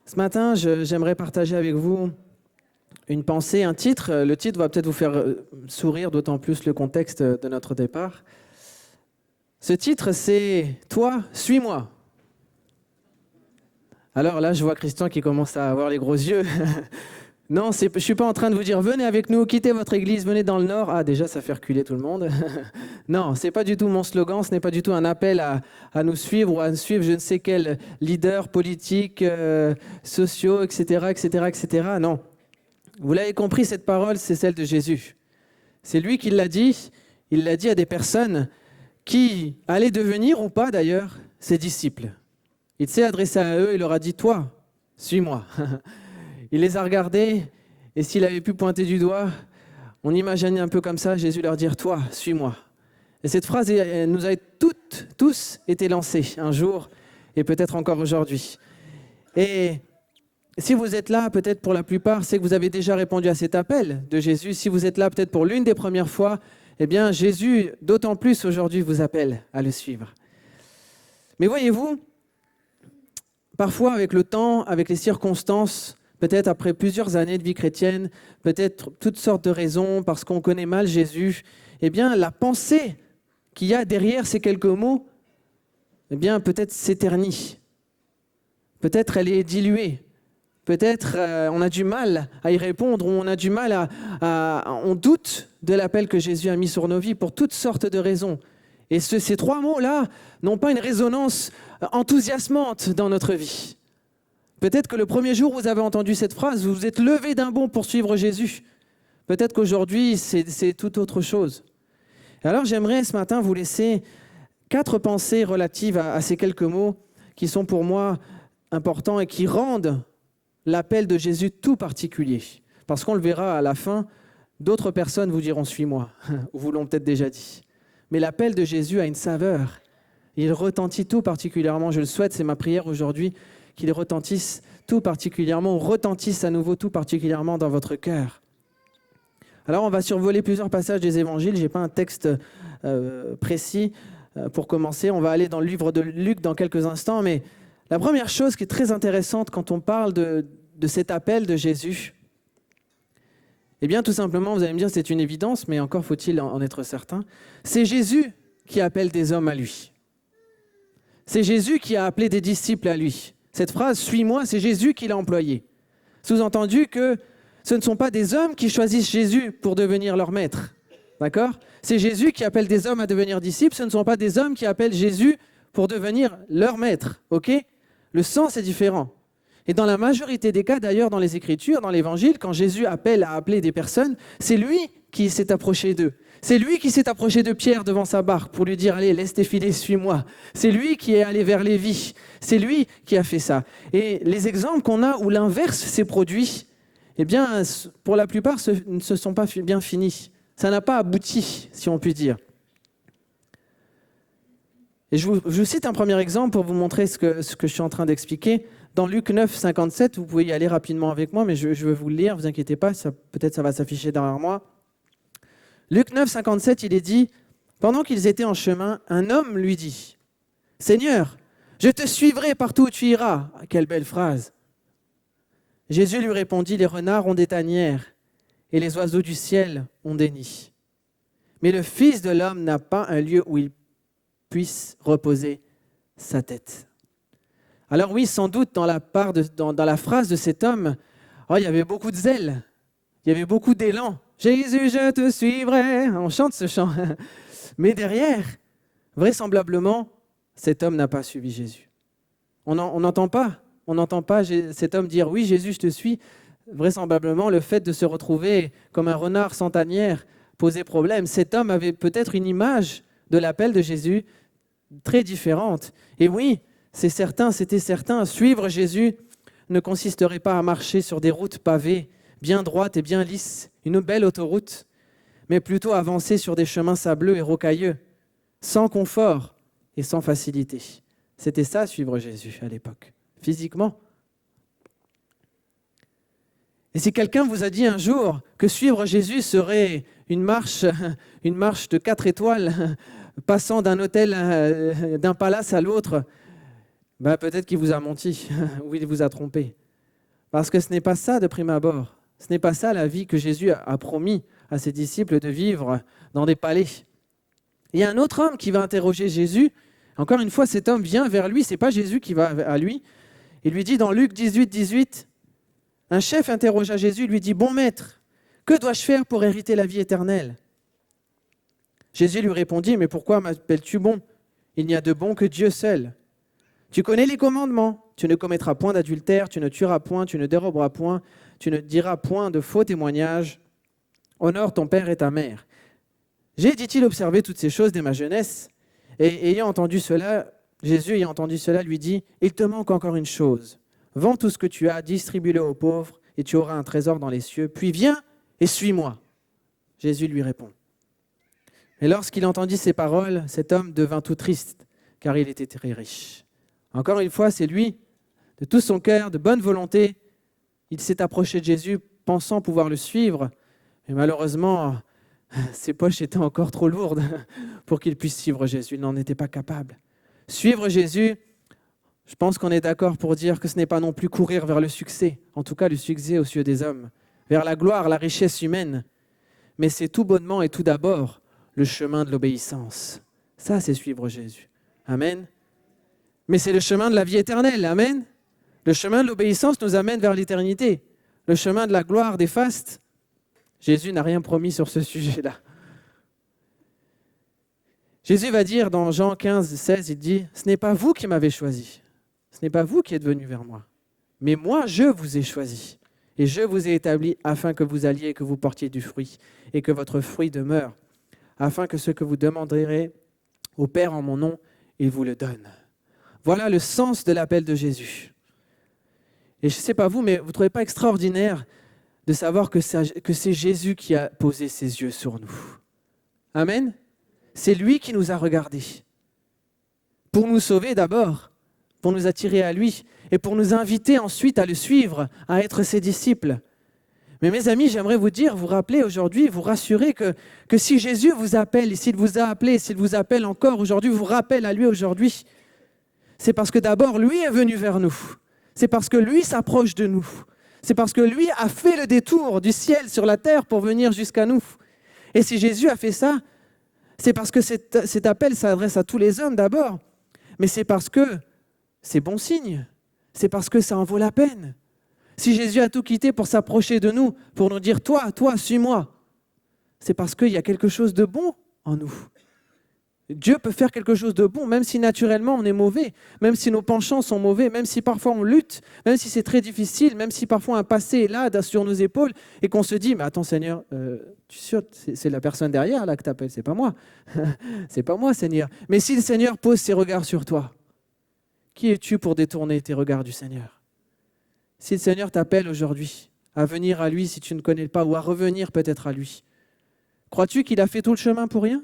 Ce matin, j'aimerais partager avec vous une pensée, un titre. Le titre va peut-être vous faire sourire, d'autant plus le contexte de notre départ. Ce titre, c'est « Toi, suis-moi ». Alors là, je vois Christian qui commence à avoir les gros yeux. Non, je ne suis pas en train de vous dire « Venez avec nous, quittez votre église, venez dans le Nord ». Ah, déjà, ça fait reculer tout le monde. Non, ce n'est pas du tout mon slogan, ce n'est pas du tout un appel à nous suivre ou à suivre je ne sais quel leader politique, sociaux, etc., etc., etc. Non. Vous l'avez compris, cette parole, c'est celle de Jésus. C'est lui qui l'a dit. Il l'a dit à des personnes qui allaient devenir, ou pas d'ailleurs, ses disciples. Il s'est adressé à eux et leur a dit « Toi, suis-moi ». Il les a regardés et s'il avait pu pointer du doigt, on imagine un peu comme ça, Jésus leur dire « Toi, suis-moi ». Et cette phrase elle nous a tous été lancée un jour et peut-être encore aujourd'hui. Et si vous êtes là, peut-être pour la plupart, c'est que vous avez déjà répondu à cet appel de Jésus. Si vous êtes là peut-être pour l'une des premières fois, eh bien Jésus, d'autant plus aujourd'hui, vous appelle à le suivre. Mais voyez-vous, parfois avec le temps, avec les circonstances, peut-être après plusieurs années de vie chrétienne, peut-être toutes sortes de raisons, parce qu'on connaît mal Jésus, eh bien la pensée qu'il y a derrière ces quelques mots, eh bien peut-être s'éternit. Peut-être elle est diluée. Peut-être on a du mal à y répondre, ou on a du mal on doute de l'appel que Jésus a mis sur nos vies pour toutes sortes de raisons. Et ces trois mots-là n'ont pas une résonance enthousiasmante dans notre vie. Peut-être que le premier jour où vous avez entendu cette phrase, vous vous êtes levé d'un bond pour suivre Jésus. Peut-être qu'aujourd'hui, c'est tout autre chose. Alors j'aimerais ce matin vous laisser 4 pensées relatives à ces quelques mots qui sont pour moi importants et qui rendent l'appel de Jésus tout particulier. Parce qu'on le verra à la fin, d'autres personnes vous diront « suis-moi » ou vous l'ont peut-être déjà dit. Mais l'appel de Jésus a une saveur. Il retentit tout particulièrement, je le souhaite, c'est ma prière aujourd'hui, qu'il retentisse tout particulièrement, ou retentisse à nouveau tout particulièrement dans votre cœur. Alors on va survoler plusieurs passages des évangiles, je n'ai pas un texte précis pour commencer. On va aller dans le livre de Luc dans quelques instants, mais la première chose qui est très intéressante quand on parle de cet appel de Jésus, eh bien tout simplement, vous allez me dire c'est une évidence, mais encore faut-il en être certain, c'est Jésus qui appelle des hommes à lui. C'est Jésus qui a appelé des disciples à lui. Cette phrase « suis-moi », c'est Jésus qui l'a employée. Sous-entendu que ce ne sont pas des hommes qui choisissent Jésus pour devenir leur maître. D'accord ? C'est Jésus qui appelle des hommes à devenir disciples, ce ne sont pas des hommes qui appellent Jésus pour devenir leur maître. Ok ? Le sens est différent. Et dans la majorité des cas, d'ailleurs, dans les Écritures, dans l'Évangile, quand Jésus appelle à appeler des personnes, c'est lui qui s'est approché d'eux. C'est lui qui s'est approché de Pierre devant sa barque pour lui dire « Allez, laisse tes filets, suis-moi ». C'est lui qui est allé vers Lévi. C'est lui qui a fait ça. Et les exemples qu'on a où l'inverse s'est produit, eh bien, pour la plupart, ne se sont pas bien finis. Ça n'a pas abouti, si on peut dire. Et je vous cite un premier exemple pour vous montrer ce que je suis en train d'expliquer. Dans Luc 9, 57, vous pouvez y aller rapidement avec moi, mais je vais vous le lire, ne vous inquiétez pas, peut-être ça va s'afficher derrière moi. Luc 9, 57, il est dit « Pendant qu'ils étaient en chemin, un homme lui dit « Seigneur, je te suivrai partout où tu iras. » Quelle belle phrase. Jésus lui répondit « Les renards ont des tanières et les oiseaux du ciel ont des nids. Mais le Fils de l'homme n'a pas un lieu où il puisse reposer sa tête. » Alors oui, sans doute, dans la phrase de cet homme, il y avait beaucoup de zèle, il y avait beaucoup d'élan. « Jésus, je te suivrai », on chante ce chant. Mais derrière, vraisemblablement, cet homme n'a pas suivi Jésus. On n'entend pas cet homme dire « Oui, Jésus, je te suis ». Vraisemblablement, le fait de se retrouver comme un renard sans tanière posait problème. Cet homme avait peut-être une image de l'appel de Jésus très différente. Et oui, c'était certain, suivre Jésus ne consisterait pas à marcher sur des routes pavées, bien droites et bien lisses, une belle autoroute, mais plutôt avancer sur des chemins sableux et rocailleux, sans confort et sans facilité. C'était ça, suivre Jésus à l'époque, physiquement. Et si quelqu'un vous a dit un jour que suivre Jésus serait une marche de 4 étoiles, passant d'un hôtel, d'un palace à l'autre, peut-être qu'il vous a menti ou il vous a trompé. Parce que ce n'est pas ça de prime abord. Ce n'est pas ça la vie que Jésus a promis à ses disciples de vivre dans des palais. Il y a un autre homme qui va interroger Jésus. Encore une fois, cet homme vient vers lui, ce n'est pas Jésus qui va à lui. Il lui dit dans Luc 18, 18, un chef interrogea Jésus, il lui dit « Bon maître, que dois-je faire pour hériter la vie éternelle ?» Jésus lui répondit « Mais pourquoi m'appelles-tu bon? Il n'y a de bon que Dieu seul. Tu connais les commandements. Tu ne commettras point d'adultère, tu ne tueras point, tu ne déroberas point, tu ne diras point de faux témoignages. Honore ton père et ta mère. » J'ai, dit-il, observé toutes ces choses dès ma jeunesse. Et ayant entendu cela, Jésus, ayant entendu cela, lui dit « Il te manque encore une chose. Vends tout ce que tu as, distribue-le aux pauvres, et tu auras un trésor dans les cieux. Puis viens et suis-moi. » Jésus lui répond. Et lorsqu'il entendit ces paroles, cet homme devint tout triste, car il était très riche. Encore une fois, c'est lui, de tout son cœur, de bonne volonté. Il s'est approché de Jésus, pensant pouvoir le suivre. Mais malheureusement, ses poches étaient encore trop lourdes pour qu'il puisse suivre Jésus. Il n'en était pas capable. Suivre Jésus, je pense qu'on est d'accord pour dire que ce n'est pas non plus courir vers le succès, en tout cas le succès aux yeux des hommes, vers la gloire, la richesse humaine. Mais c'est tout bonnement et tout d'abord le chemin de l'obéissance. Ça, c'est suivre Jésus. Amen. Mais c'est le chemin de la vie éternelle. Amen. Le chemin de l'obéissance nous amène vers l'éternité. Le chemin de la gloire, des fastes, Jésus n'a rien promis sur ce sujet-là. Jésus va dire dans Jean 15, 16, il dit « Ce n'est pas vous qui m'avez choisi, ce n'est pas vous qui êtes venus vers moi, mais moi, je vous ai choisi et je vous ai établi afin que vous alliez et que vous portiez du fruit et que votre fruit demeure, afin que ce que vous demanderez au Père en mon nom, il vous le donne. » Voilà le sens de l'appel de Jésus. Et je ne sais pas vous, mais vous ne trouvez pas extraordinaire de savoir que c'est Jésus qui a posé ses yeux sur nous. Amen. C'est lui qui nous a regardés. Pour nous sauver d'abord, pour nous attirer à lui et pour nous inviter ensuite à le suivre, à être ses disciples. Mais mes amis, j'aimerais vous dire, vous rappeler aujourd'hui, vous rassurer que si Jésus vous appelle, et s'il vous a appelé, s'il vous appelle encore aujourd'hui, vous rappelle à lui aujourd'hui, c'est parce que d'abord lui est venu vers nous. C'est parce que lui s'approche de nous. C'est parce que lui a fait le détour du ciel sur la terre pour venir jusqu'à nous. Et si Jésus a fait ça, c'est parce que cet appel s'adresse à tous les hommes d'abord, mais c'est parce que c'est bon signe, c'est parce que ça en vaut la peine. Si Jésus a tout quitté pour s'approcher de nous, pour nous dire « Toi, suis-moi », c'est parce qu'il y a quelque chose de bon en nous. Dieu peut faire quelque chose de bon, même si naturellement on est mauvais, même si nos penchants sont mauvais, même si parfois on lutte, même si c'est très difficile, même si parfois un passé est là sur nos épaules et qu'on se dit « Mais attends Seigneur, tu es sûr, c'est la personne derrière là que tu appelles, c'est pas moi. C'est pas moi Seigneur. » Mais si le Seigneur pose ses regards sur toi, qui es-tu pour détourner tes regards du Seigneur? Si le Seigneur t'appelle aujourd'hui à venir à lui si tu ne connais pas, ou à revenir peut-être à lui, crois-tu qu'il a fait tout le chemin pour rien?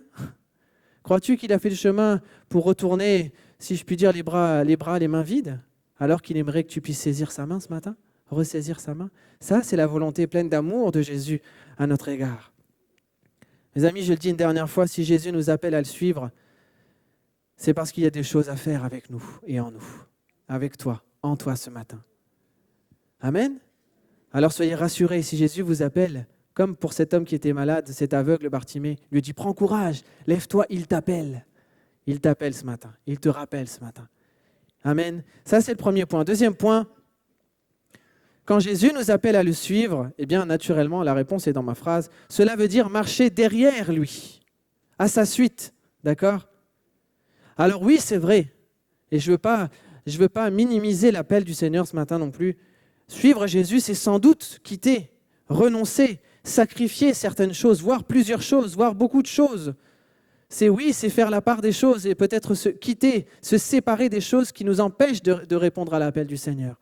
Crois-tu qu'il a fait le chemin pour retourner, si je puis dire, les mains vides, alors qu'il aimerait que tu puisses saisir sa main ce matin, ressaisir sa main? Ça, c'est la volonté pleine d'amour de Jésus à notre égard. Mes amis, je le dis une dernière fois, si Jésus nous appelle à le suivre, c'est parce qu'il y a des choses à faire avec nous et en nous, avec toi, en toi ce matin. Amen. Alors soyez rassurés, si Jésus vous appelle, comme pour cet homme qui était malade, cet aveugle Bartimée, lui dit « Prends courage, lève-toi, il t'appelle. » Il t'appelle ce matin, il te rappelle ce matin. Amen. Ça, c'est le premier point. Deuxième point, quand Jésus nous appelle à le suivre, eh bien, naturellement, la réponse est dans ma phrase, cela veut dire marcher derrière lui, à sa suite, d'accord? Alors oui, c'est vrai, et je veux pas minimiser l'appel du Seigneur ce matin non plus. Suivre Jésus, c'est sans doute quitter, renoncer, sacrifier certaines choses, voire plusieurs choses, voire beaucoup de choses. C'est faire la part des choses et peut-être se quitter, se séparer des choses qui nous empêchent de répondre à l'appel du Seigneur.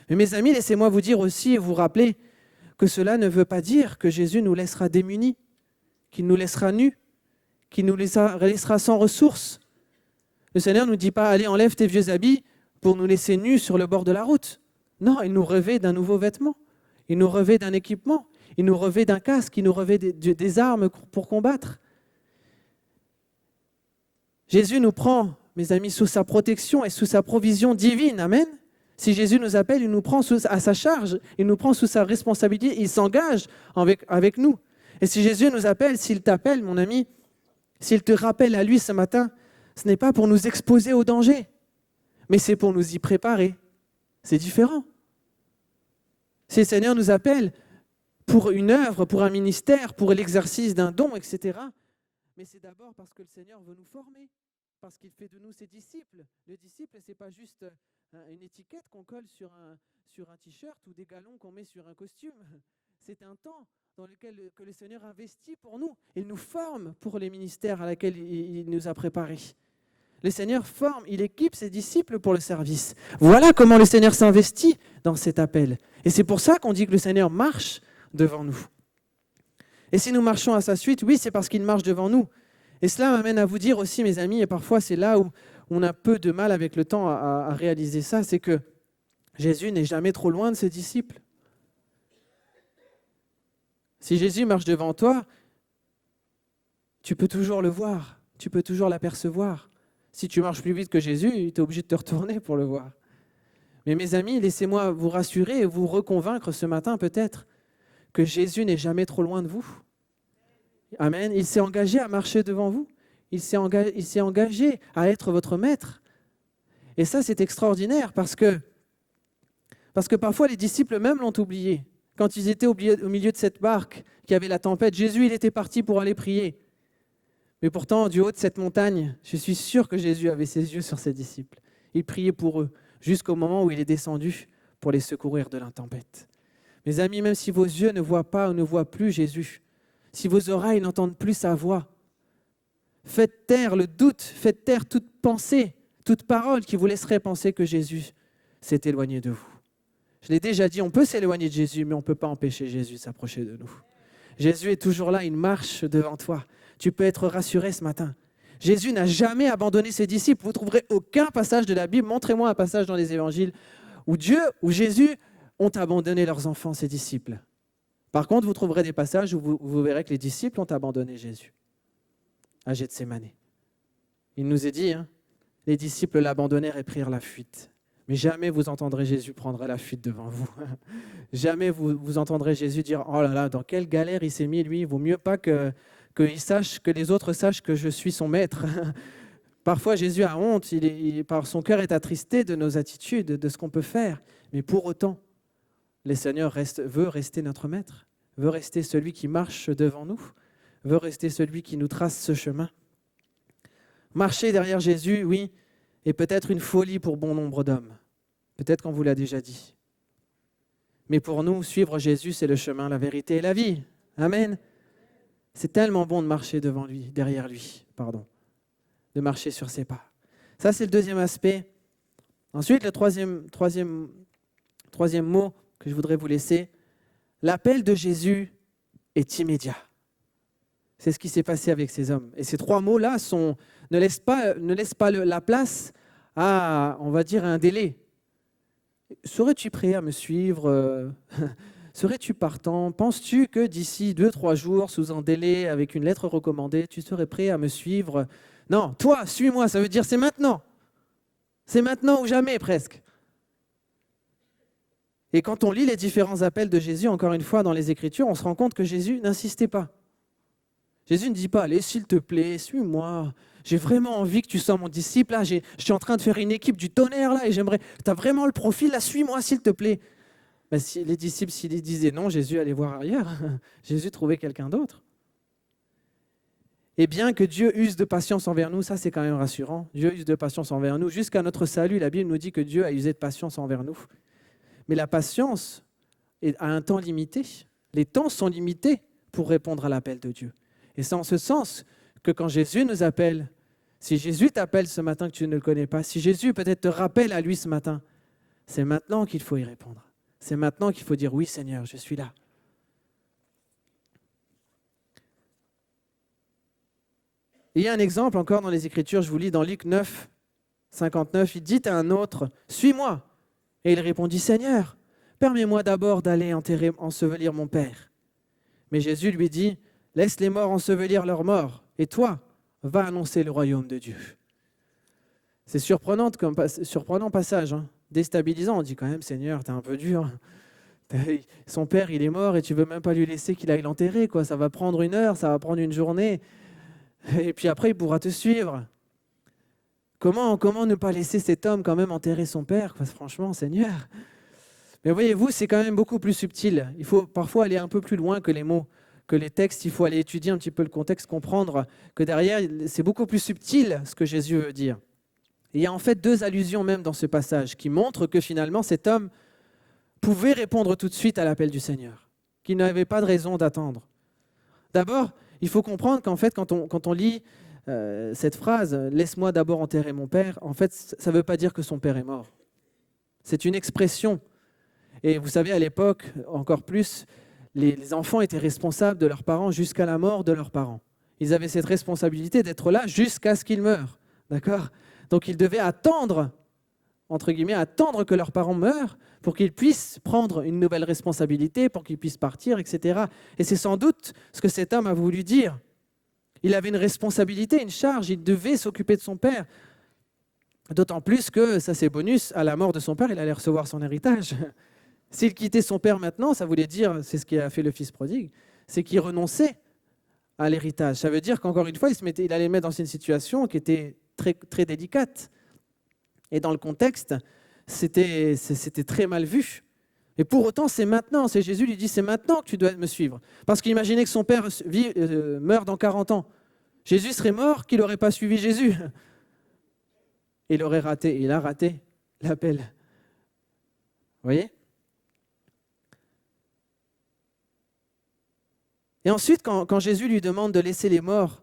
Mais mes amis, laissez-moi vous dire aussi et vous rappeler que cela ne veut pas dire que Jésus nous laissera démunis, qu'il nous laissera nus, qu'il nous laissera sans ressources. Le Seigneur ne nous dit pas « Allez, enlève tes vieux habits pour nous laisser nus sur le bord de la route ». Non, il nous revêt d'un nouveau vêtement, il nous revêt d'un équipement, il nous revêt d'un casque, il nous revêt des armes pour combattre. Jésus nous prend, mes amis, sous sa protection et sous sa provision divine. Amen. Si Jésus nous appelle, il nous prend à sa charge, il nous prend sous sa responsabilité, il s'engage avec nous. Et si Jésus nous appelle, s'il t'appelle, mon ami, s'il te rappelle à lui ce matin, ce n'est pas pour nous exposer au danger, mais c'est pour nous y préparer. C'est différent. Si le Seigneur nous appelle pour une œuvre, pour un ministère, pour l'exercice d'un don, etc., mais c'est d'abord parce que le Seigneur veut nous former, parce qu'il fait de nous ses disciples. Le disciple, ce n'est pas juste une étiquette qu'on colle sur un t-shirt ou des galons qu'on met sur un costume. C'est un temps dans lequel que le Seigneur investit pour nous. Il nous forme pour les ministères à laquelle il nous a préparés. Le Seigneur forme, il équipe ses disciples pour le service. Voilà comment le Seigneur s'investit dans cet appel. Et c'est pour ça qu'on dit que le Seigneur marche devant nous. Et si nous marchons à sa suite, oui, c'est parce qu'il marche devant nous. Et cela m'amène à vous dire aussi, mes amis, et parfois c'est là où on a peu de mal avec le temps à réaliser ça, c'est que Jésus n'est jamais trop loin de ses disciples. Si Jésus marche devant toi, tu peux toujours le voir, tu peux toujours l'apercevoir. Si tu marches plus vite que Jésus, tu es obligé de te retourner pour le voir. Mais mes amis, laissez-moi vous rassurer et vous reconvaincre ce matin peut-être que Jésus n'est jamais trop loin de vous. Amen. Il s'est engagé à marcher devant vous. Il s'est engagé à être votre maître. Et ça, c'est extraordinaire parce que parfois les disciples même l'ont oublié. Quand ils étaient au milieu de cette barque qui avait la tempête, Jésus, il était parti pour aller prier. Mais pourtant, du haut de cette montagne, je suis sûr que Jésus avait ses yeux sur ses disciples. Il priait pour eux jusqu'au moment où il est descendu pour les secourir de la tempête. Mes amis, même si vos yeux ne voient pas ou ne voient plus Jésus, si vos oreilles n'entendent plus sa voix, faites taire le doute, faites taire toute pensée, toute parole qui vous laisserait penser que Jésus s'est éloigné de vous. Je l'ai déjà dit, on peut s'éloigner de Jésus, mais on ne peut pas empêcher Jésus de s'approcher de nous. Jésus est toujours là, il marche devant toi. Tu peux être rassuré ce matin. Jésus n'a jamais abandonné ses disciples. Vous ne trouverez aucun passage de la Bible, montrez-moi un passage dans les évangiles, où Jésus ont abandonné leurs enfants, ses disciples. Par contre, vous trouverez des passages où vous verrez que les disciples ont abandonné Jésus à Gethsémani. Il nous est dit, les disciples l'abandonnèrent et prirent la fuite. Mais jamais vous entendrez Jésus prendre la fuite devant vous. Jamais vous entendrez Jésus dire « Oh là là, dans quelle galère il s'est mis, lui, il vaut mieux pas que les autres sachent que je suis son maître. » Parfois, Jésus a honte, son cœur est attristé de nos attitudes, de ce qu'on peut faire. Mais pour autant, le Seigneur veut rester notre maître, veut rester celui qui marche devant nous, veut rester celui qui nous trace ce chemin. Marcher derrière Jésus, oui, est peut-être une folie pour bon nombre d'hommes. Peut-être qu'on vous l'a déjà dit. Mais pour nous, suivre Jésus, c'est le chemin, la vérité et la vie. Amen. C'est tellement bon de marcher derrière lui, de marcher sur ses pas. Ça, c'est le deuxième aspect. Ensuite, le troisième mot que je voudrais vous laisser, l'appel de Jésus est immédiat. C'est ce qui s'est passé avec ces hommes. Et ces trois mots-là ne laissent pas la place à, on va dire, un délai. Serais-tu prêt à me suivre? Serais-tu partant? Penses-tu que d'ici 2-3 jours, sous un délai, avec une lettre recommandée, tu serais prêt à me suivre? Non, toi, suis-moi, ça veut dire c'est maintenant. C'est maintenant ou jamais presque. Et quand on lit les différents appels de Jésus, encore une fois, dans les Écritures, on se rend compte que Jésus n'insistait pas. Jésus ne dit pas, allez, s'il te plaît, suis-moi. J'ai vraiment envie que tu sois mon disciple. Là, je suis en train de faire une équipe du tonnerre, là, et tu as vraiment le profil, là, suis-moi, s'il te plaît. Ben, si les disciples, s'ils disaient non, Jésus allait voir ailleurs. Jésus trouvait quelqu'un d'autre. Et bien que Dieu use de patience envers nous, ça c'est quand même rassurant. Dieu use de patience envers nous. Jusqu'à notre salut, la Bible nous dit que Dieu a usé de patience envers nous. Mais la patience a un temps limité. Les temps sont limités pour répondre à l'appel de Dieu. Et c'est en ce sens que quand Jésus nous appelle, si Jésus t'appelle ce matin que tu ne le connais pas, si Jésus peut-être te rappelle à lui ce matin, c'est maintenant qu'il faut y répondre. C'est maintenant qu'il faut dire « Oui Seigneur, je suis là ». Il y a un exemple encore dans les Écritures, je vous lis dans Luc 9, 59, il dit à un autre « Suis-moi ». Et il répondit « Seigneur, permets-moi d'abord d'aller ensevelir mon père ». Mais Jésus lui dit « Laisse les morts ensevelir leurs morts, et toi, va annoncer le royaume de Dieu ». C'est surprenant passage. déstabilisant. On dit quand même, Seigneur, t'es un peu dur. Son père, il est mort et tu veux même pas lui laisser qu'il aille l'enterrer, quoi. Ça va prendre 1 heure, ça va prendre une journée. Et puis après, il pourra te suivre. Comment ne pas laisser cet homme quand même enterrer son père? Parce que franchement, Seigneur. Mais voyez-vous, c'est quand même beaucoup plus subtil. Il faut parfois aller un peu plus loin que les mots, que les textes. Il faut aller étudier un petit peu le contexte, comprendre que derrière, c'est beaucoup plus subtil ce que Jésus veut dire. Et il y a en fait 2 allusions même dans ce passage qui montrent que finalement, cet homme pouvait répondre tout de suite à l'appel du Seigneur, qu'il n'avait pas de raison d'attendre. D'abord, il faut comprendre qu'en fait, quand on lit cette phrase « Laisse-moi d'abord enterrer mon père », en fait, ça ne veut pas dire que son père est mort. C'est une expression. Et vous savez, à l'époque, encore plus, les enfants étaient responsables de leurs parents jusqu'à la mort de leurs parents. Ils avaient cette responsabilité d'être là jusqu'à ce qu'ils meurent. D'accord ? Donc, ils devaient attendre, entre guillemets, attendre que leurs parents meurent pour qu'ils puissent prendre une nouvelle responsabilité, pour qu'ils puissent partir, etc. Et c'est sans doute ce que cet homme a voulu dire. Il avait une responsabilité, une charge, il devait s'occuper de son père. D'autant plus que, ça c'est bonus, à la mort de son père, il allait recevoir son héritage. S'il quittait son père maintenant, ça voulait dire, c'est ce qu'a fait le fils prodigue, c'est qu'il renonçait à l'héritage. Ça veut dire qu'encore une fois, il allait mettre dans une situation qui était très, très délicate. Et dans le contexte, c'était très mal vu. Et pour autant, c'est maintenant. C'est Jésus lui dit, c'est maintenant que tu dois me suivre. Parce qu'imaginez que son père meurt dans 40 ans. Jésus serait mort, qu'il n'aurait pas suivi Jésus. Il aurait raté, il a raté l'appel. Vous voyez ? Et ensuite, quand Jésus lui demande de laisser les morts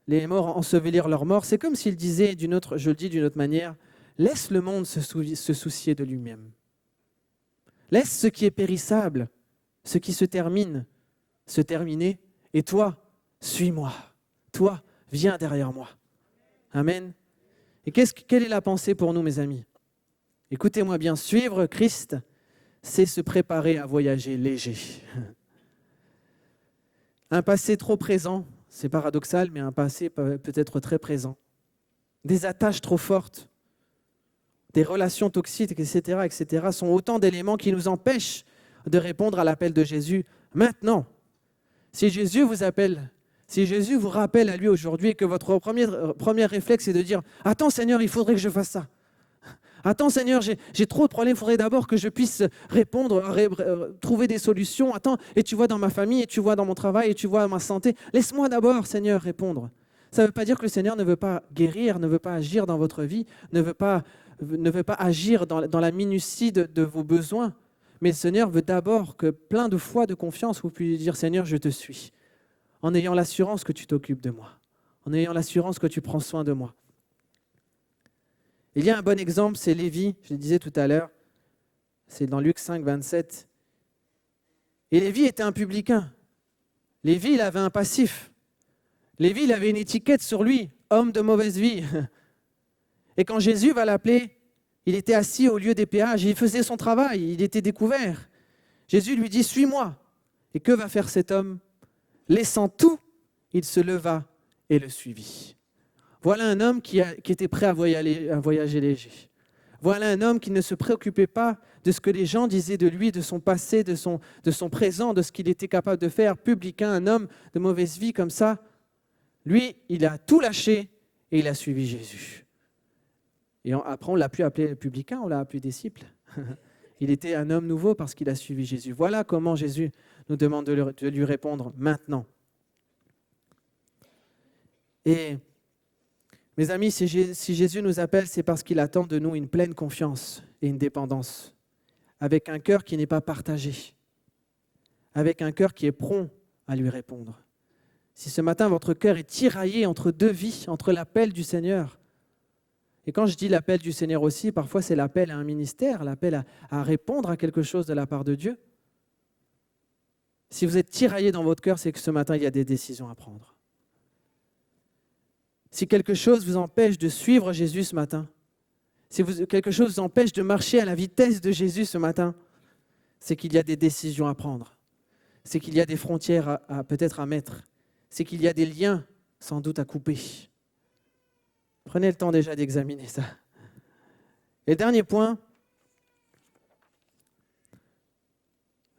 ensevelir leurs morts, c'est comme s'il disait, je le dis d'une autre manière, laisse le monde se soucier de lui-même. Laisse ce qui est périssable, ce qui se termine, se terminer, et toi, suis-moi. Toi, viens derrière moi. Amen. Et quelle est la pensée pour nous, mes amis? Écoutez-moi bien, suivre Christ, c'est se préparer à voyager léger. Un passé trop présent, c'est paradoxal, mais un passé peut-être très présent. Des attaches trop fortes, des relations toxiques, etc., sont autant d'éléments qui nous empêchent de répondre à l'appel de Jésus maintenant. Si Jésus vous appelle, si Jésus vous rappelle à lui aujourd'hui et que votre premier réflexe est de dire « Attends Seigneur, il faudrait que je fasse ça. Attends Seigneur, j'ai trop de problèmes, il faudrait d'abord que je puisse répondre, trouver des solutions. Attends, et tu vois dans ma famille, et tu vois dans mon travail, et tu vois dans ma santé. Laisse-moi d'abord Seigneur répondre. » Ça ne veut pas dire que le Seigneur ne veut pas guérir, ne veut pas agir dans votre vie, ne veut pas agir dans la minutie de vos besoins. Mais le Seigneur veut d'abord que plein de foi, de confiance, vous puissiez dire « Seigneur, je te suis », en ayant l'assurance que tu t'occupes de moi, en ayant l'assurance que tu prends soin de moi. Il y a un bon exemple, c'est Lévi, je le disais tout à l'heure, c'est dans Luc 5, 27. Et Lévi était un publicain. Lévi, il avait un passif. Lévi, il avait une étiquette sur lui, homme de mauvaise vie. Et quand Jésus va l'appeler, il était assis au lieu des péages, il faisait son travail, il était découvert. Jésus lui dit, suis-moi. Et que va faire cet homme? Laissant tout, il se leva et le suivit. Voilà un homme qui était prêt à voyager léger. Voilà un homme qui ne se préoccupait pas de ce que les gens disaient de lui, de son passé, de son présent, de ce qu'il était capable de faire. Publicain, un homme de mauvaise vie comme ça. Lui, il a tout lâché et il a suivi Jésus. Et après, on ne l'a plus appelé publicain, on l'a appelé disciple. Il était un homme nouveau parce qu'il a suivi Jésus. Voilà comment Jésus nous demande de lui répondre maintenant. Et mes amis, si Jésus nous appelle, c'est parce qu'il attend de nous une pleine confiance et une dépendance, avec un cœur qui n'est pas partagé, avec un cœur qui est prompt à lui répondre. Si ce matin, votre cœur est tiraillé entre 2 vies, entre l'appel du Seigneur, et quand je dis l'appel du Seigneur aussi, parfois c'est l'appel à un ministère, l'appel à répondre à quelque chose de la part de Dieu. Si vous êtes tiraillé dans votre cœur, c'est que ce matin, il y a des décisions à prendre. Si quelque chose vous empêche de suivre Jésus ce matin, si quelque chose vous empêche de marcher à la vitesse de Jésus ce matin, c'est qu'il y a des décisions à prendre. C'est qu'il y a des frontières peut-être à mettre. C'est qu'il y a des liens sans doute à couper. Prenez le temps déjà d'examiner ça. Et le dernier point,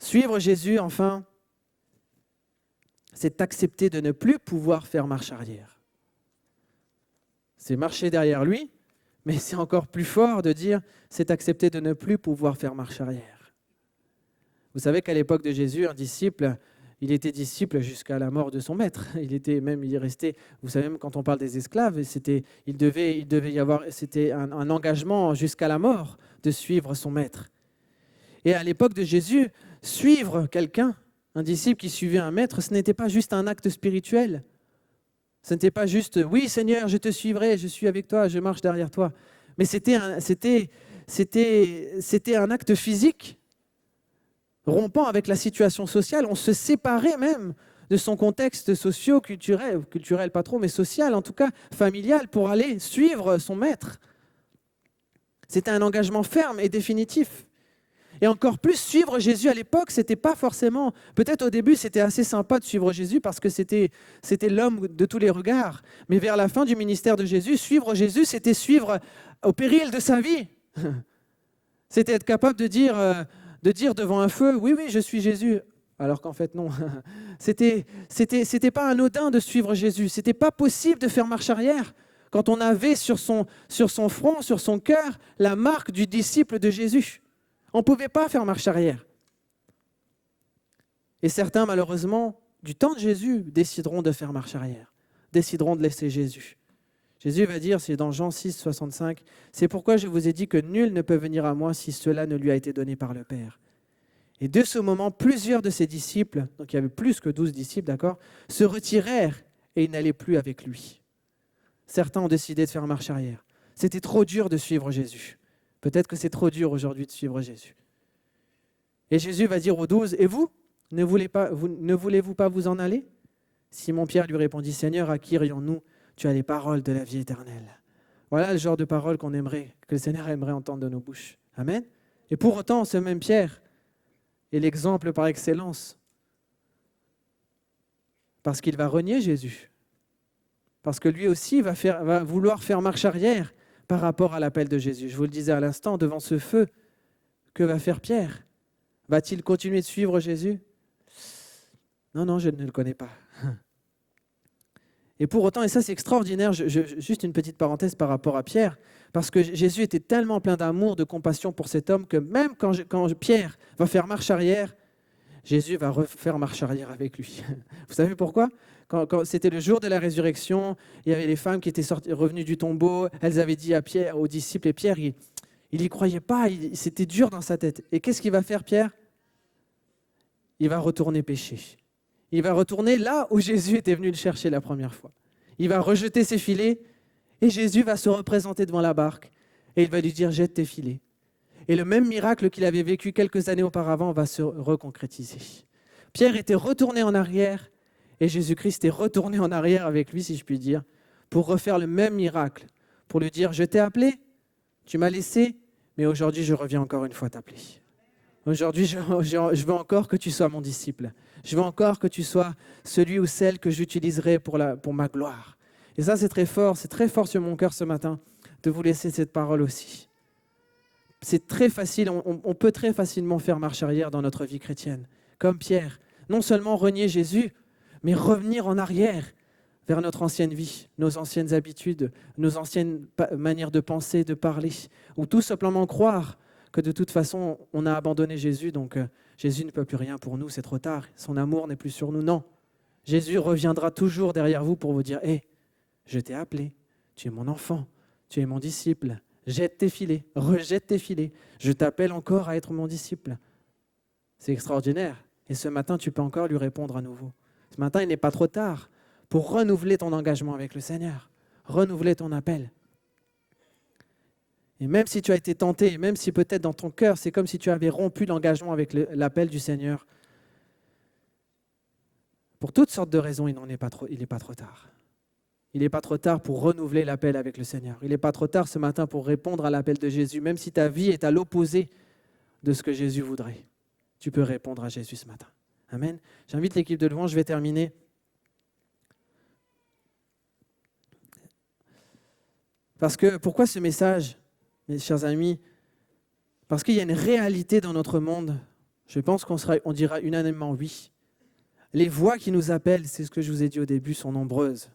Suivre Jésus, enfin, c'est accepter de ne plus pouvoir faire marche arrière. C'est marcher derrière lui, mais c'est encore plus fort de dire, c'est accepter de ne plus pouvoir faire marche arrière. Vous savez qu'à l'époque de Jésus, un disciple, il était disciple jusqu'à la mort de son maître. Il restait, vous savez, même quand on parle des esclaves, il devait y avoir, c'était un engagement jusqu'à la mort de suivre son maître. Et à l'époque de Jésus, suivre quelqu'un, un disciple qui suivait un maître, ce n'était pas juste un acte spirituel. Ce n'était pas juste « Oui, Seigneur, je te suivrai, je suis avec toi, je marche derrière toi ». Mais c'était un acte physique, rompant avec la situation sociale. On se séparait même de son contexte socio-culturel pas trop, mais social, en tout cas familial, pour aller suivre son maître. C'était un engagement ferme et définitif. Et encore plus, suivre Jésus à l'époque, c'était pas forcément... Peut-être au début, c'était assez sympa de suivre Jésus parce que c'était l'homme de tous les regards. Mais vers la fin du ministère de Jésus, suivre Jésus, c'était suivre au péril de sa vie. C'était être capable de dire devant un feu, oui, je suis Jésus. Alors qu'en fait, non. C'était pas anodin de suivre Jésus. C'était pas possible de faire marche arrière quand on avait sur son front, sur son cœur, la marque du disciple de Jésus. On ne pouvait pas faire marche arrière. Et certains, malheureusement, du temps de Jésus, décideront de faire marche arrière, décideront de laisser Jésus. Jésus va dire, c'est dans Jean 6, 65, « C'est pourquoi je vous ai dit que nul ne peut venir à moi si cela ne lui a été donné par le Père. » Et de ce moment, plusieurs de ses disciples, donc il y avait plus que 12 disciples, d'accord, se retirèrent et ils n'allaient plus avec lui. Certains ont décidé de faire marche arrière. C'était trop dur de suivre Jésus. Peut-être que c'est trop dur aujourd'hui de suivre Jésus. Et Jésus va dire aux 12, « Et vous, ne voulez-vous pas vous en aller ?» Simon-Pierre lui répondit, « Seigneur, à qui irions-nous ? Tu as les paroles de la vie éternelle. » Voilà le genre de paroles que le Seigneur aimerait entendre de nos bouches. Amen. Et pour autant, ce même Pierre est l'exemple par excellence. Parce qu'il va renier Jésus. Parce que lui aussi va vouloir faire marche arrière par rapport à l'appel de Jésus. Je vous le disais à l'instant, devant ce feu, que va faire Pierre ? Va-t-il continuer de suivre Jésus ? Non, je ne le connais pas. Et pour autant, et ça c'est extraordinaire, juste une petite parenthèse par rapport à Pierre, parce que Jésus était tellement plein d'amour, de compassion pour cet homme, que même quand Pierre va faire marche arrière, Jésus va refaire marche arrière avec lui. Vous savez pourquoi ? Quand c'était le jour de la résurrection, il y avait les femmes qui étaient revenues du tombeau, elles avaient dit à Pierre, aux disciples, et Pierre, il n'y croyait pas, c'était dur dans sa tête. Et qu'est-ce qu'il va faire, Pierre ? Il va retourner pécher. Il va retourner là où Jésus était venu le chercher la première fois. Il va rejeter ses filets et Jésus va se représenter devant la barque et il va lui dire « Jette tes filets ». Et le même miracle qu'il avait vécu quelques années auparavant va se reconcrétiser. Pierre était retourné en arrière et Jésus-Christ est retourné en arrière avec lui, si je puis dire, pour refaire le même miracle, pour lui dire « Je t'ai appelé, tu m'as laissé, mais aujourd'hui je reviens encore une fois t'appeler. Aujourd'hui je veux encore que tu sois mon disciple. Je veux encore que tu sois celui ou celle que j'utiliserai pour ma gloire. » Et ça, c'est très fort sur mon cœur ce matin, de vous laisser cette parole aussi. C'est très facile, on peut très facilement faire marche arrière dans notre vie chrétienne. Comme Pierre, non seulement renier Jésus, mais revenir en arrière vers notre ancienne vie, nos anciennes habitudes, nos anciennes manières de penser, de parler, ou tout simplement croire que de toute façon, on a abandonné Jésus, donc Jésus ne peut plus rien pour nous, c'est trop tard, son amour n'est plus sur nous. Non, Jésus reviendra toujours derrière vous pour vous dire « Hé, je t'ai appelé, tu es mon enfant, tu es mon disciple, jette tes filets, rejette tes filets, je t'appelle encore à être mon disciple. » C'est extraordinaire. Et ce matin, tu peux encore lui répondre à nouveau. Ce matin, il n'est pas trop tard pour renouveler ton engagement avec le Seigneur, renouveler ton appel. Et même si tu as été tenté, même si peut-être dans ton cœur, c'est comme si tu avais rompu l'engagement avec l'appel du Seigneur, pour toutes sortes de raisons, il n'est pas trop tard. Il n'est pas trop tard pour renouveler l'appel avec le Seigneur. Il n'est pas trop tard ce matin pour répondre à l'appel de Jésus, même si ta vie est à l'opposé de ce que Jésus voudrait. Tu peux répondre à Jésus ce matin. Amen. J'invite l'équipe de louange, je vais terminer. Parce que, pourquoi ce message, mes chers amis ? Parce qu'il y a une réalité dans notre monde Je pense on dira unanimement oui. Les voix qui nous appellent, c'est ce que je vous ai dit au début, sont nombreuses.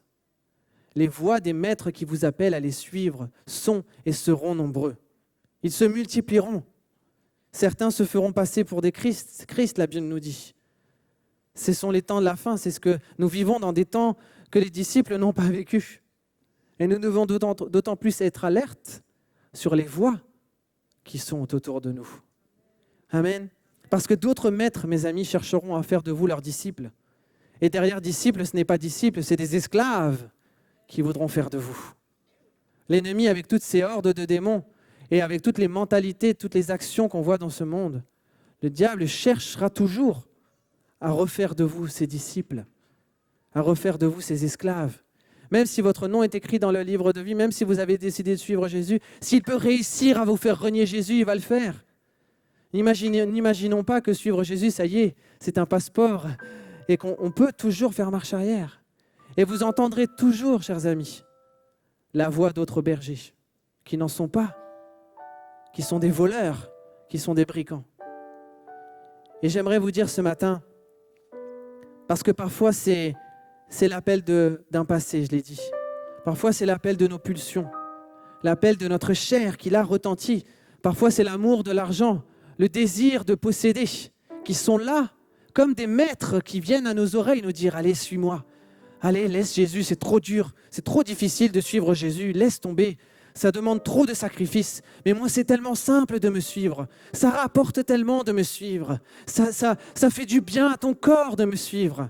Les voix des maîtres qui vous appellent à les suivre sont et seront nombreux. Ils se multiplieront. Certains se feront passer pour des Christ, la Bible nous dit. Ce sont les temps de la fin, c'est ce que nous vivons dans des temps que les disciples n'ont pas vécu. Et nous devons d'autant plus être alertes sur les voix qui sont autour de nous. Amen. Parce que d'autres maîtres, mes amis, chercheront à faire de vous leurs disciples. Et derrière disciples, ce n'est pas disciples, c'est des esclaves qui voudront faire de vous. L'ennemi, avec toutes ses hordes de démons et avec toutes les mentalités, toutes les actions qu'on voit dans ce monde, le diable cherchera toujours à refaire de vous ses disciples, à refaire de vous ses esclaves. Même si votre nom est écrit dans le livre de vie, même si vous avez décidé de suivre Jésus, s'il peut réussir à vous faire renier Jésus, il va le faire. N'imaginons pas que suivre Jésus, ça y est, c'est un passeport et qu'on peut toujours faire marche arrière. Et vous entendrez toujours, chers amis, la voix d'autres bergers qui n'en sont pas, qui sont des voleurs, qui sont des brigands. Et j'aimerais vous dire ce matin, parce que parfois c'est l'appel d'un passé, je l'ai dit. Parfois c'est l'appel de nos pulsions, l'appel de notre chair qui l'a retenti. Parfois c'est l'amour de l'argent, le désir de posséder, qui sont là comme des maîtres qui viennent à nos oreilles nous dire « Allez, suis-moi, allez, laisse Jésus, c'est trop dur, c'est trop difficile de suivre Jésus, laisse tomber, ça demande trop de sacrifices, mais moi c'est tellement simple de me suivre, ça rapporte tellement de me suivre, ça fait du bien à ton corps de me suivre. »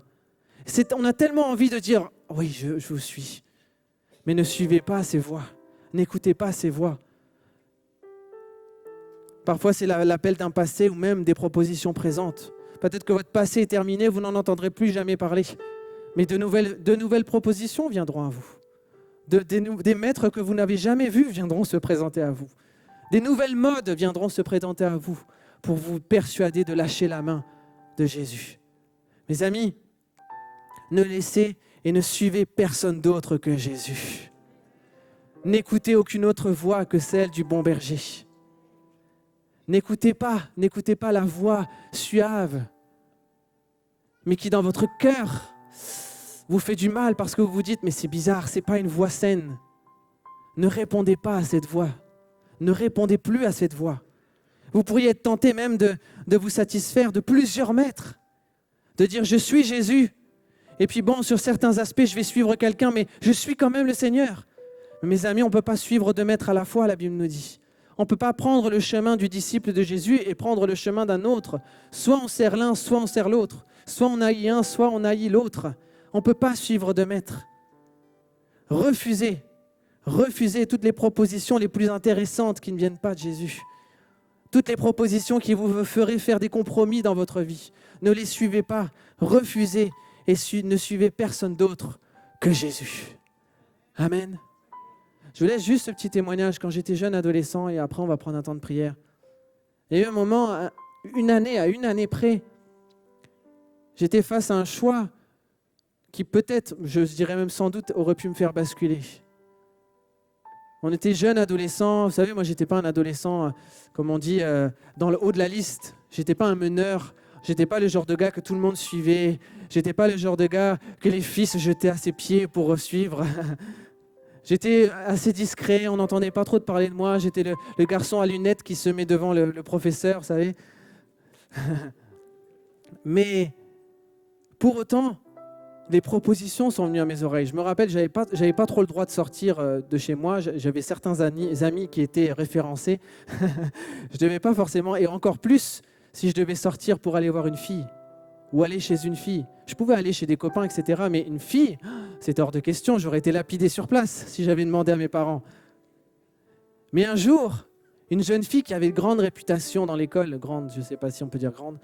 On a tellement envie de dire « Oui, je vous suis », mais ne suivez pas ces voix, n'écoutez pas ces voix. Parfois, c'est l'appel d'un passé ou même des propositions présentes. Peut-être que votre passé est terminé, vous n'en entendrez plus jamais parler. Mais de nouvelles propositions viendront à vous. Des maîtres que vous n'avez jamais vus viendront se présenter à vous. Des nouvelles modes viendront se présenter à vous pour vous persuader de lâcher la main de Jésus. Mes amis, ne laissez et ne suivez personne d'autre que Jésus. N'écoutez aucune autre voix que celle du bon berger. N'écoutez pas la voix suave, mais qui dans votre cœur vous fait du mal parce que vous vous dites « mais c'est bizarre, c'est pas une voix saine ». Ne répondez pas à cette voix, ne répondez plus à cette voix. Vous pourriez être tenté même de vous satisfaire de plusieurs maîtres, de dire « je suis Jésus ». Et puis bon, sur certains aspects, je vais suivre quelqu'un, mais je suis quand même le Seigneur. Mes amis, on ne peut pas suivre deux maîtres à la fois, la Bible nous dit. On ne peut pas prendre le chemin du disciple de Jésus et prendre le chemin d'un autre. Soit on sert l'un, soit on sert l'autre. Soit on haït un, soit on haït l'autre. On ne peut pas suivre deux maîtres. Refusez toutes les propositions les plus intéressantes qui ne viennent pas de Jésus. Toutes les propositions qui vous feraient faire des compromis dans votre vie. Ne les suivez pas. Refusez et ne suivez personne d'autre que Jésus. Amen. Je vous laisse juste ce petit témoignage. Quand j'étais jeune adolescent, et après on va prendre un temps de prière. Il y a eu un moment, à une année près, j'étais face à un choix qui peut-être, je dirais même sans doute, aurait pu me faire basculer. On était jeunes adolescents. Vous savez, moi, je n'étais pas un adolescent, comme on dit, dans le haut de la liste. Je n'étais pas un meneur. Je n'étais pas le genre de gars que tout le monde suivait. Je n'étais pas le genre de gars que les filles se jetaient à ses pieds pour suivre. J'étais assez discret, on n'entendait pas trop de parler de moi. J'étais le garçon à lunettes qui se met devant le professeur, vous savez. Mais pour autant, les propositions sont venues à mes oreilles. Je me rappelle, j'avais pas trop le droit de sortir de chez moi. J'avais certains amis qui étaient référencés. Je devais pas forcément, et encore plus si je devais sortir pour aller voir une fille ou aller chez une fille. Je pouvais aller chez des copains, etc. Mais une fille, c'était hors de question. J'aurais été lapidé sur place si j'avais demandé à mes parents. Mais un jour, une jeune fille qui avait une grande réputation dans l'école, grande, je ne sais pas si on peut dire grande,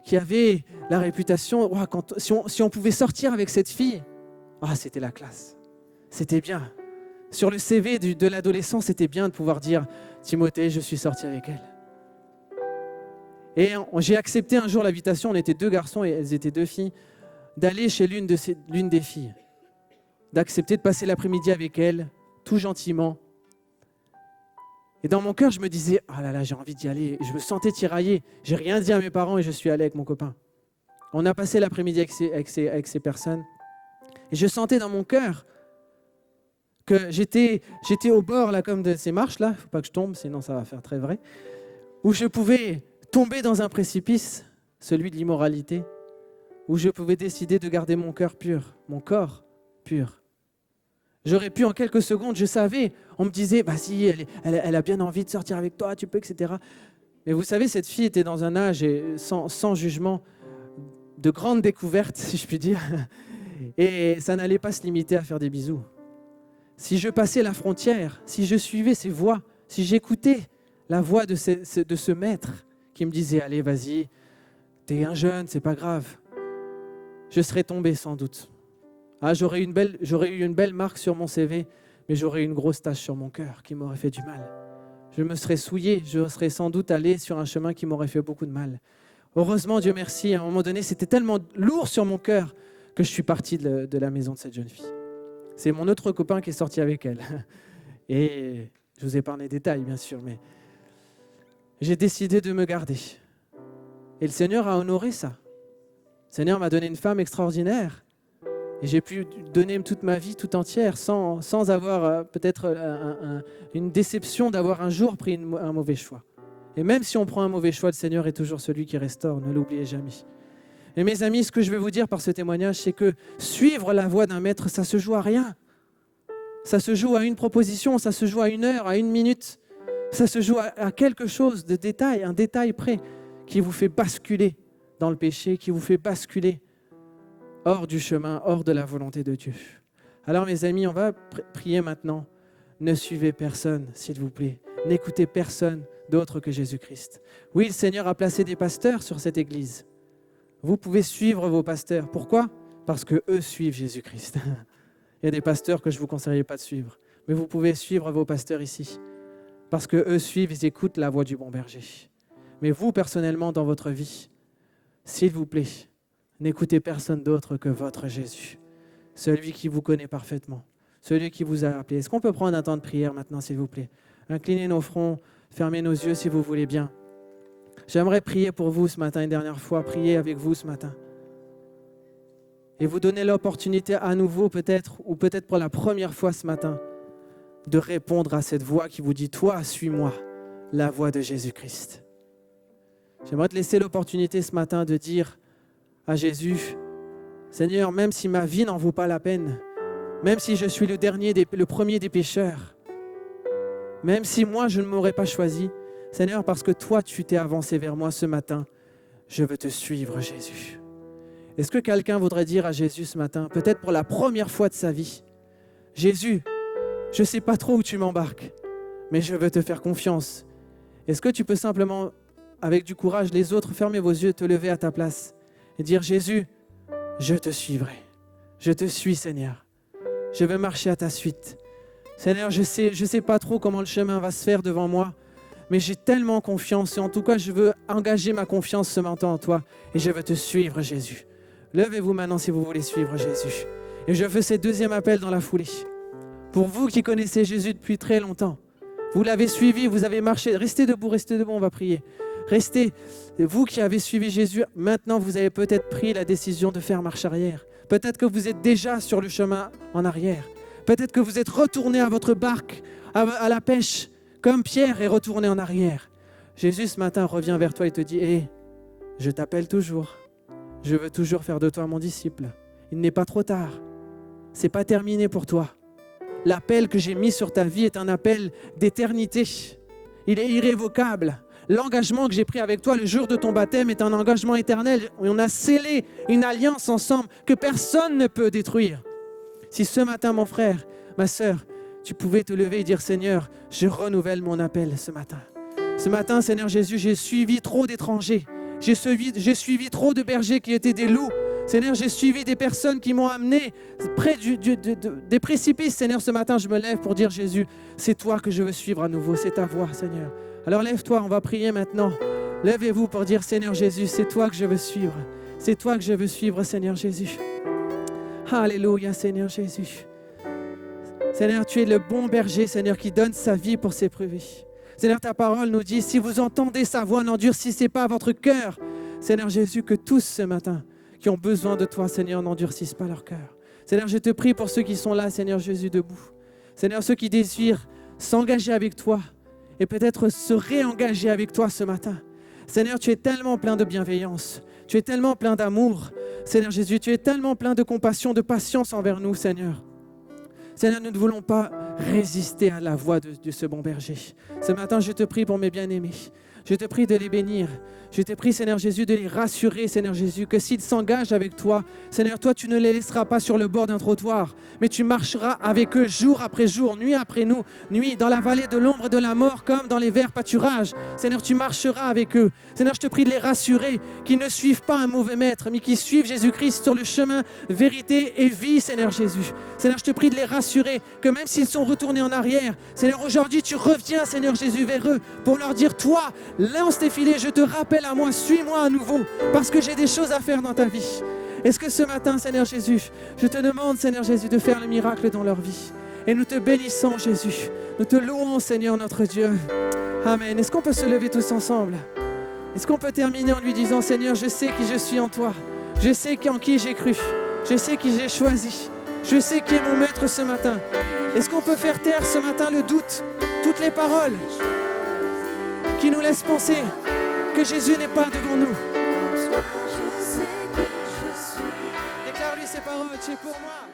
qui avait la réputation, si on pouvait sortir avec cette fille, c'était la classe. C'était bien. Sur le CV de l'adolescent, c'était bien de pouvoir dire « Timothée, je suis sorti avec elle ». Et j'ai accepté un jour l'invitation, on était deux garçons et elles étaient deux filles, d'aller chez l'une des filles, d'accepter de passer l'après-midi avec elle, tout gentiment. Et dans mon cœur, je me disais, ah là là, j'ai envie d'y aller. Et je me sentais tiraillé. J'ai rien dit à mes parents et je suis allé avec mon copain. On a passé l'après-midi avec ces personnes. Et je sentais dans mon cœur que j'étais au bord là, comme de ces marches là. Il ne faut pas que je tombe, sinon ça va faire très vrai. Où je pouvais tomber dans un précipice, celui de l'immoralité, où je pouvais décider de garder mon cœur pur, mon corps pur. J'aurais pu en quelques secondes, je savais, on me disait, bah si, elle a bien envie de sortir avec toi, tu peux, etc. Mais vous savez, cette fille était dans un âge sans jugement, de grande découverte, si je puis dire, et ça n'allait pas se limiter à faire des bisous. Si je passais la frontière, si je suivais ses voies, si j'écoutais la voix de ce maître qui me disait, allez, vas-y, t'es un jeune, c'est pas grave, je serais tombé sans doute. Ah, j'aurais eu une belle marque sur mon CV, mais j'aurais eu une grosse tache sur mon cœur qui m'aurait fait du mal. Je me serais souillé, je serais sans doute allé sur un chemin qui m'aurait fait beaucoup de mal. Heureusement, Dieu merci, à un moment donné, c'était tellement lourd sur mon cœur que je suis parti de la maison de cette jeune fille. C'est mon autre copain qui est sorti avec elle. Et je vous épargne les détails, bien sûr, mais j'ai décidé de me garder. Et le Seigneur a honoré ça. Le Seigneur m'a donné une femme extraordinaire. Et j'ai pu donner toute ma vie tout entière sans avoir peut-être une déception d'avoir un jour pris un mauvais choix. Et même si on prend un mauvais choix, le Seigneur est toujours celui qui restaure, ne l'oubliez jamais. Et mes amis, ce que je vais vous dire par ce témoignage, c'est que suivre la voie d'un maître, ça se joue à rien. Ça se joue à une proposition, ça se joue à 1 heure, à 1 minute. Ça se joue à quelque chose de détail, un détail près, qui vous fait basculer dans le péché, qui vous fait basculer hors du chemin, hors de la volonté de Dieu. Alors mes amis, on va prier maintenant. Ne suivez personne, s'il vous plaît. N'écoutez personne d'autre que Jésus-Christ. Oui, le Seigneur a placé des pasteurs sur cette église. Vous pouvez suivre vos pasteurs. Pourquoi ? Parce qu'eux suivent Jésus-Christ. Il y a des pasteurs que je ne vous conseillerais pas de suivre. Mais vous pouvez suivre vos pasteurs ici. Parce qu'eux suivent, ils écoutent la voix du bon berger. Mais vous, personnellement, dans votre vie, s'il vous plaît, n'écoutez personne d'autre que votre Jésus. Celui qui vous connaît parfaitement. Celui qui vous a appelé. Est-ce qu'on peut prendre un temps de prière maintenant, s'il vous plaît ? Inclinez nos fronts, fermez nos yeux si vous voulez bien. J'aimerais prier pour vous ce matin, une dernière fois, prier avec vous ce matin. Et vous donner l'opportunité à nouveau peut-être, ou peut-être pour la première fois ce matin, de répondre à cette voix qui vous dit « Toi, suis-moi », la voix de Jésus-Christ. J'aimerais te laisser l'opportunité ce matin de dire à Jésus « Seigneur, même si ma vie n'en vaut pas la peine, même si je suis le premier des pécheurs, même si moi je ne m'aurais pas choisi, Seigneur, parce que toi tu t'es avancé vers moi ce matin, je veux te suivre Jésus. » Est-ce que quelqu'un voudrait dire à Jésus ce matin, peut-être pour la première fois de sa vie, « Jésus, je ne sais pas trop où tu m'embarques, mais je veux te faire confiance. » Est-ce que tu peux simplement, avec du courage, les autres, fermer vos yeux, te lever à ta place et dire « Jésus, je te suivrai. Je te suis, Seigneur. Je veux marcher à ta suite. Seigneur, je sais pas trop comment le chemin va se faire devant moi, mais j'ai tellement confiance et en tout cas, je veux engager ma confiance ce matin en toi et je veux te suivre, Jésus. » Levez-vous maintenant si vous voulez suivre Jésus. Et je fais ce deuxième appel dans la foulée. Pour vous qui connaissez Jésus depuis très longtemps, vous l'avez suivi, vous avez marché, restez debout, on va prier. Restez, vous qui avez suivi Jésus, maintenant vous avez peut-être pris la décision de faire marche arrière. Peut-être que vous êtes déjà sur le chemin en arrière. Peut-être que vous êtes retourné à votre barque, à la pêche, comme Pierre est retourné en arrière. Jésus ce matin revient vers toi et te dit « Hé, je t'appelle toujours. Je veux toujours faire de toi mon disciple. Il n'est pas trop tard. C'est pas terminé pour toi. L'appel que j'ai mis sur ta vie est un appel d'éternité. Il est irrévocable. L'engagement que j'ai pris avec toi le jour de ton baptême est un engagement éternel. On a scellé une alliance ensemble que personne ne peut détruire. Si ce matin, mon frère, ma sœur, tu pouvais te lever et dire « Seigneur, je renouvelle mon appel ce matin. Ce matin, Seigneur Jésus, j'ai suivi trop d'étrangers. J'ai suivi trop de bergers qui étaient des loups. Seigneur, j'ai suivi des personnes qui m'ont amené près des précipices. Seigneur, ce matin, je me lève pour dire Jésus, c'est toi que je veux suivre à nouveau. C'est ta voix, Seigneur. Alors lève-toi, on va prier maintenant. Levez-vous pour dire Seigneur Jésus, c'est toi que je veux suivre. C'est toi que je veux suivre, Seigneur Jésus. Alléluia, Seigneur Jésus. Seigneur, tu es le bon berger, Seigneur, qui donne sa vie pour ses brebis. Seigneur, ta parole nous dit, si vous entendez sa voix, n'endurcissez pas votre cœur. Seigneur Jésus, que tous ce matin qui ont besoin de toi, Seigneur, n'endurcissent pas leur cœur. Seigneur, je te prie pour ceux qui sont là, Seigneur Jésus, debout. Seigneur, ceux qui désirent s'engager avec toi et peut-être se réengager avec toi ce matin. Seigneur, tu es tellement plein de bienveillance. Tu es tellement plein d'amour. Seigneur Jésus, tu es tellement plein de compassion, de patience envers nous, Seigneur. Seigneur, nous ne voulons pas résister à la voix de ce bon berger. Ce matin, je te prie pour mes bien-aimés. Je te prie de les bénir. Je te prie, Seigneur Jésus, de les rassurer, Seigneur Jésus, que s'ils s'engagent avec toi, Seigneur, toi, tu ne les laisseras pas sur le bord d'un trottoir, mais tu marcheras avec eux jour après jour, nuit après nuit, dans la vallée de l'ombre de la mort, comme dans les verts pâturages. Seigneur, tu marcheras avec eux. Seigneur, je te prie de les rassurer, qu'ils ne suivent pas un mauvais maître, mais qu'ils suivent Jésus-Christ sur le chemin vérité et vie, Seigneur Jésus. Seigneur, je te prie de les rassurer, que même s'ils sont retournés en arrière, Seigneur, aujourd'hui, tu reviens, Seigneur Jésus, vers eux, pour leur dire, toi, lance tes filets, je te rappelle à moi, suis-moi à nouveau, parce que j'ai des choses à faire dans ta vie. Est-ce que ce matin, Seigneur Jésus, je te demande, Seigneur Jésus, de faire le miracle dans leur vie. Et nous te bénissons, Jésus. Nous te louons, Seigneur, notre Dieu. Amen. Est-ce qu'on peut se lever tous ensemble? Est-ce qu'on peut terminer en lui disant, Seigneur, je sais qui je suis en toi. Je sais en qui j'ai cru. Je sais qui j'ai choisi. Je sais qui est mon maître ce matin. Est-ce qu'on peut faire taire ce matin le doute, toutes les paroles qui nous laissent penser que Jésus n'est pas devant nous? Déclare-lui ces paroles, tu es pour moi.